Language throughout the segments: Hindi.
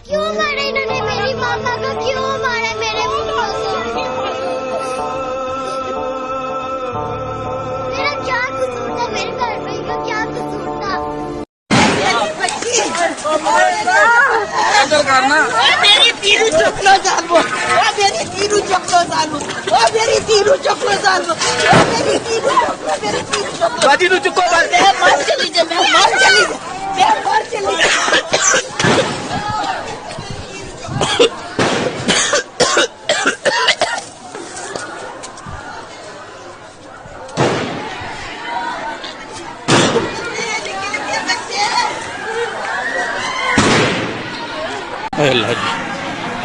क्यों मारा इन्होंने मेरी मामा को? क्यों मारा मेरे पापा को? मेरा क्या कसूर था? मेरे घर भाई का क्या कसूर था? मेरी तीनों चपलो चालू, मेरी तीनों चपलो चालू, मेरी तीनों चपलो चालू, मेरी तीनों चपलो, मेरी तीनों चपलो। बाजी तू चुप कर। मैं मर चली जा, मैं मर चली जा, मैं मर चली जा।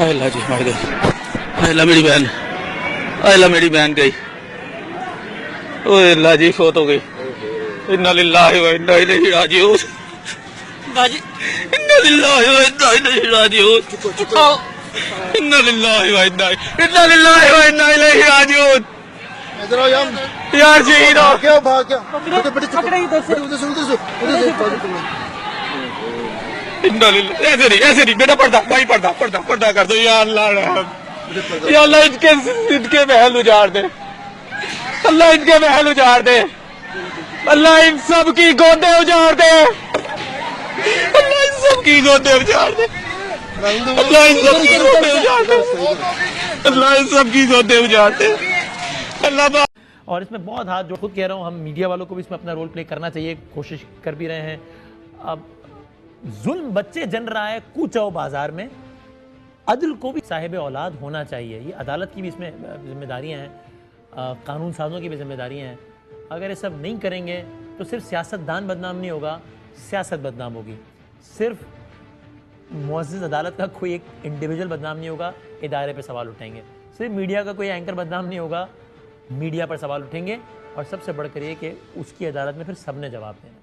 अल्लाह जी मार गई। अल्लाह मेरी बहन, अल्लाह मेरी बहन गई। ओए अल्लाह जी फौत हो गई। इन्ना लिल्लाहि व इन्ना इलैहि राजिऊन। बाजी इन्ना लिल्लाहि व इन्ना इलैहि राजिऊन। इन्ना लिल्लाहि व इन्ना इलैहि राजिऊन। इधर आओ यार शहीद हो क्या भाग क्या पकड़े इधर से उधर से ऐसे नहीं बेटा, पर्दा भाई, पर्दा कर दो या अल्लाह। या अल्लाह इनके महल उजाड़ दे, अल्लाह इनके महल उजाड़ दे, अल्लाह इन सब की गोदे उजाड़ दे, अल्लाह इन सब की गोदे उजाड़ दे, अल्लाह इन सब की गोदे उजाड़ दे, अल्लाह इन सब की गोदे उजाड़ दे, अल्लाह। और इसमें बहुत हाथ जो खुद कह रहा हूँ, हम मीडिया वालों को भी इसमें अपना रोल प्ले करना चाहिए, कोशिश कर भी रहे हैं। अब जुल्म बच्चे जन रहा है कूचाओ बाजार में, अदल को भी साहिब औलाद होना चाहिए। ये अदालत की भी इसमें जिम्मेदारियां हैं, कानून साजों की भी जिम्मेदारियां हैं। अगर ये सब नहीं करेंगे तो सिर्फ सियासतदान बदनाम नहीं होगा, सियासत बदनाम होगी। सिर्फ मुअज़्ज़िज़ अदालत का कोई एक इंडिविजुअल बदनाम नहीं होगा, इदारे पर सवाल उठेंगे। सिर्फ मीडिया का कोई एंकर बदनाम नहीं होगा, मीडिया पर सवाल उठेंगे। और सबसे बढ़कर ये कि उसकी अदालत में फिर सबने जवाब देना।